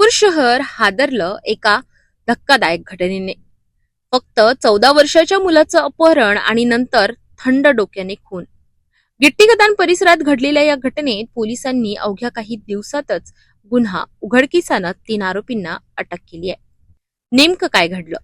नागपूर शहर हादरलं एका धक्कादायक घटनेने। फक्त 14 वर्षाच्या मुलाचं अपहरण आणि नंतर थंड डोक्याने खून। गिट्टी खदान परिसरात घडलेल्या या घटनेत पोलिसांनी अवघ्या काही दिवसातच गुन्हा उघडकीस आणत 3 आरोपींना अटक केली आहे। नेमकं काय घडलं?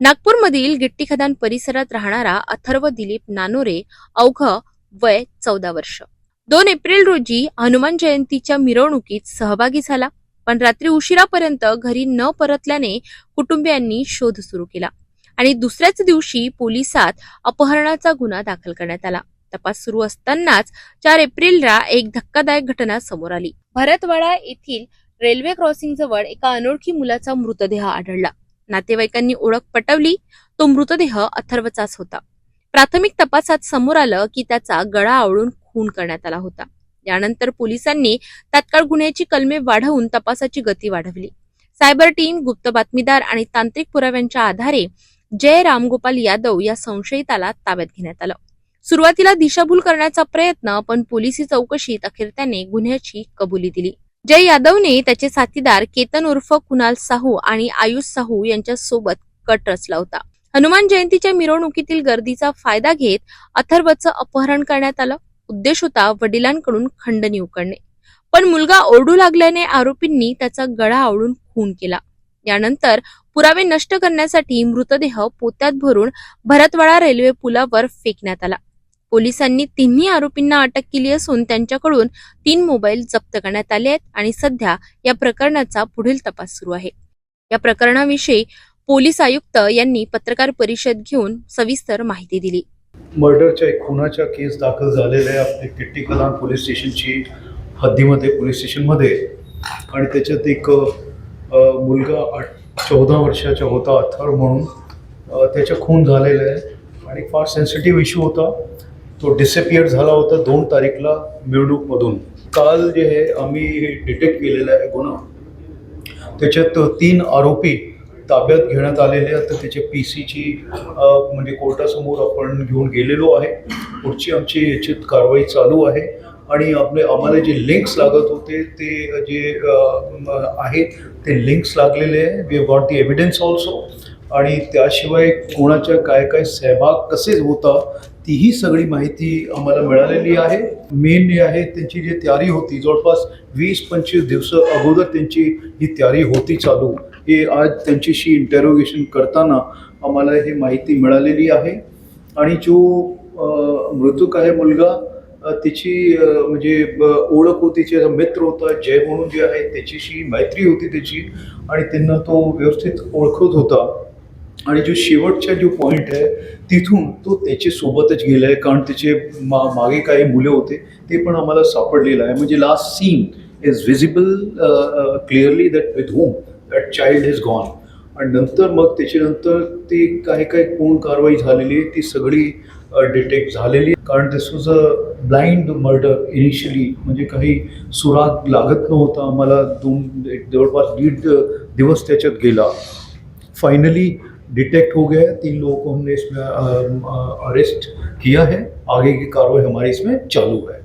नागपूरमधील गिट्टी खदान परिसरात राहणारा अथर्व दिलीप नानोरे अवघं वय 14 वर्ष 2 एप्रिल रोजी हनुमान जयंतीच्या मिरवणुकीत सहभागी झाला, पण रात्री उशिरापर्यंत घरी न परतल्याने कुटुंबियांनी शोध सुरू केला आणि दुसऱ्याच दिवशी पोलिसात अपहरणाचा गुन्हा दाखल करण्यात आला। तपास सुरू असतानाच 4 एप्रिलला एक धक्कादायक घटना समोर आली। भरतवाडा येथील रेल्वे क्रॉसिंग जवळ एका अनोळखी मुलाचा मृतदेह आढळला। नातेवाईकांनी ओळख पटवली, तो मृतदेह अथर्वचाच होता। प्राथमिक तपासात समोर आलं की त्याचा गळा आवळून खून करण्यात आला होता। यानंतर पोलिसांनी तात्काळ गुन्ह्याची कलमे वाढवून तपासाची गती वाढवली। सायबर टीम, गुप्त बातमीदार आणि तांत्रिक पुराव्यांच्या आधारे जय रामगोपाल यादव या संशयिताला ताब्यात घेण्यात आलं। सुरुवातीला दिशाभूल करण्याचा प्रयत्न, पण पोलिसी चौकशीत अखेर त्याने गुन्ह्याची कबुली दिली। जय यादवने त्याचे साथीदार केतन उर्फ कुणाल साहू आणि आयुष साहू यांच्या सोबत कट रचला होता। हनुमान जयंतीच्या मिरवणुकीतील गर्दीचा फायदा घेत अथर्वचं अपहरण करण्यात आलं। उद्देश होता वडिलांकडून खंडणी उकळणे, पण मुलगा ओरडू लागल्याने आरोपींनी त्याचा गळा आवळून खून केला। यानंतर पुरावे नष्ट करण्यासाठी मृतदेह पोत्यात भरून भरतवाडा रेल्वे पुलावर फेकण्यात आला। पोलिसांनी तिन्ही आरोपींना अटक केली असून त्यांच्याकडून 3 मोबाईल जप्त करण्यात आले आहेत आणि सध्या या प्रकरणाचा पुढील तपास सुरू आहे। या प्रकरणाविषयी पोलीस आयुक्त यांनी पत्रकार परिषद घेऊन सविस्तर माहिती दिली। मर्डरच्या एक खुनाचा केस दाखल झालेला आहे आपल्या गिट्टी खदान पोलीस स्टेशनची हद्दीमध्ये, पोलीस स्टेशनमध्ये, आणि त्याच्यात एक मुलगा 14 वर्षाचा होता अथर्व म्हणून, त्याचा खून झालेला आहे आणि फार सेन्सिटिव्ह इश्यू होता। तो डिसअपियर झाला होता 2 तारीखला मिरवणूकमधून। काल जे आहे आम्ही डिटेक्ट केलेला आहे गुन्हा, त्याच्यात 3 आरोपी ताब्यात घेण्यात आलेले आहेत। तर त्याचे पीसीची म्हणजे कोर्टासमोर आपण घेऊन गेलेलो आहे। पुढची आमची याच्यात कारवाई चालू आहे आणि आम्हाला जे लिंक्स लागत होते ते जे आहेत ते लिंक्स लागलेले आहे। We have got the evidence also, आणि त्याशिवाय कोणाच्या काय काय सहभाग कसे होता तीही सगळी माहिती आम्हाला मिळालेली आहे। मेन जे आहे त्यांची जी तयारी होती, जवळपास 20-25 दिवस अगोदर त्यांची ही तयारी होती चालू। हे आज त्यांच्याशी इंटरोगेशन करताना आम्हाला ही माहिती मिळालेली आहे। आणि जो मृतक आहे मुलगा, त्याची म्हणजे ओळख होती, त्याचा मित्र होता जय म्हणून जे आहे, त्याच्याशी मैत्री होती त्याची आणि त्यांना तो व्यवस्थित ओळखत होता। आणि जो शेवटचा जो पॉईंट आहे तिथून तो त्याच्या सोबतच गेला आहे, कारण त्याचे मागे काही मुले होते ते पण आम्हाला सापडलेलं आहे। म्हणजे last scene is visible clearly that with whom that child is gone. आणि नंतर मग त्याच्यानंतर ते काय काय कोण कारवाई झालेली आहे ती सगळी डिटेक्ट झालेली, कारण this was a blind murder initially, म्हणजे काही सुराग लागत नव्हता आम्हाला। जवळपास 1.5 दिवस त्याच्यात गेला। फाइनली डिटेक्ट हो गया है, 3 लोगों को हमने इसमें अरेस्ट किया है। आगे की कार्रवाई हमारी इसमें चालू है।